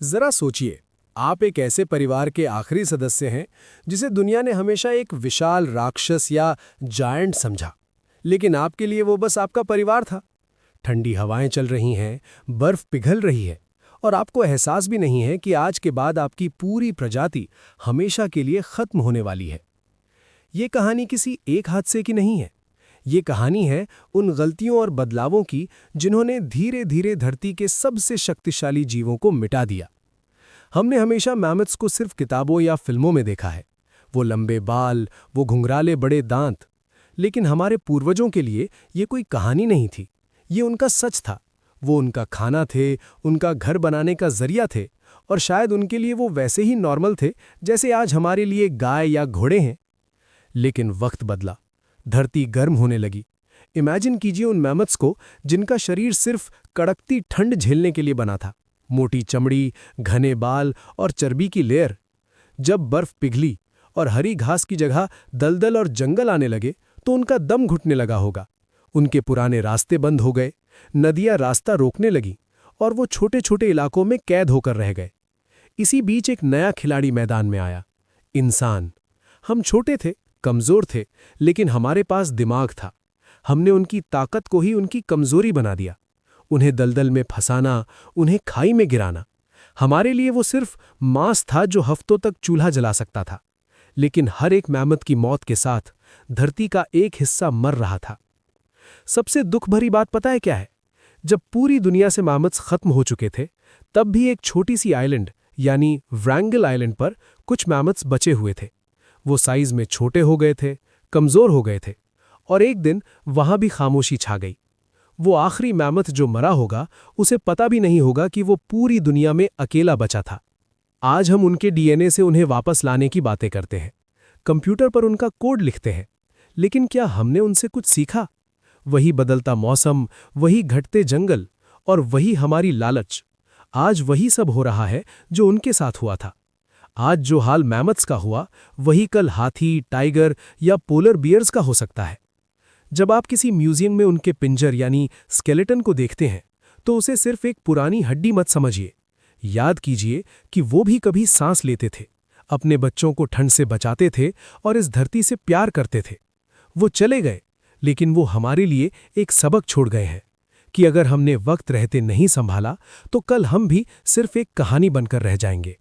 जरा सोचिए, आप एक ऐसे परिवार के आखिरी सदस्य हैं जिसे दुनिया ने हमेशा एक विशाल राक्षस या जायंट समझा। लेकिन आपके लिए वो बस आपका परिवार था। ठंडी हवाएं चल रही हैं, बर्फ पिघल रही है, और आपको एहसास भी नहीं है कि आज के बाद आपकी पूरी प्रजाति हमेशा के लिए खत्म होने वाली है। ये कहानी किसी एक हादसे की नहीं है। ये कहानी है उन गलतियों और बदलावों की जिन्होंने धीरे धीरे धरती के सबसे शक्तिशाली जीवों को मिटा दिया। हमने हमेशा मैमथ्स को सिर्फ किताबों या फिल्मों में देखा है, वो लंबे बाल, वो घुंघराले बड़े दांत। लेकिन हमारे पूर्वजों के लिए ये कोई कहानी नहीं थी, ये उनका सच था। वो उनका खाना थे, उनका घर बनाने का जरिया थे, और शायद उनके लिए वो वैसे ही नॉर्मल थे जैसे आज हमारे लिए गाय या घोड़े हैं। लेकिन वक्त बदला, धरती गर्म होने लगी। इमेजिन कीजिए उन मैमथ्स को जिनका शरीर सिर्फ कड़कती ठंड झेलने के लिए बना था। मोटी चमड़ी, घने बाल और चर्बी की लेयर। जब बर्फ पिघली और हरी घास की जगह दलदल और जंगल आने लगे तो उनका दम घुटने लगा होगा। उनके पुराने रास्ते बंद हो गए, नदियां रास्ता रोकने लगी, और वो छोटे छोटे इलाकों में कैद होकर रह गए। इसी बीच एक नया खिलाड़ी मैदान में आया, इंसान। हम छोटे थे, कमजोर थे, लेकिन हमारे पास दिमाग था। हमने उनकी ताकत को ही उनकी कमजोरी बना दिया। उन्हें दलदल में फंसाना, उन्हें खाई में गिराना। हमारे लिए वो सिर्फ मांस था जो हफ्तों तक चूल्हा जला सकता था। लेकिन हर एक मैमथ की मौत के साथ धरती का एक हिस्सा मर रहा था। सबसे दुख भरी बात पता है क्या है? जब पूरी दुनिया से मैमथ्स खत्म हो चुके थे, तब भी एक छोटी सी आइलैंड यानी व्रैंगल आइलैंड पर कुछ मैमथ्स बचे हुए थे। वो साइज में छोटे हो गए थे, कमजोर हो गए थे, और एक दिन वहां भी खामोशी छा गई। वो आखिरी मैमथ जो मरा होगा, उसे पता भी नहीं होगा कि वो पूरी दुनिया में अकेला बचा था। आज हम उनके डीएनए से उन्हें वापस लाने की बातें करते हैं, कंप्यूटर पर उनका कोड लिखते हैं, लेकिन क्या हमने उनसे कुछ सीखा? वही बदलता मौसम, वही घटते जंगल, और वही हमारी लालच। आज वही सब हो रहा है जो उनके साथ हुआ था। आज जो हाल मैमथ्स का हुआ, वही कल हाथी, टाइगर या पोलर बियर्स का हो सकता है। जब आप किसी म्यूजियम में उनके पिंजर यानी स्केलेटन को देखते हैं, तो उसे सिर्फ एक पुरानी हड्डी मत समझिए। याद कीजिए कि वो भी कभी सांस लेते थे, अपने बच्चों को ठंड से बचाते थे और इस धरती से प्यार करते थे। वो चले गए, लेकिन वो हमारे लिए एक सबक छोड़ गए हैं कि अगर हमने वक्त रहते नहीं संभाला, तो कल हम भी सिर्फ एक कहानी बनकर रह जाएंगे।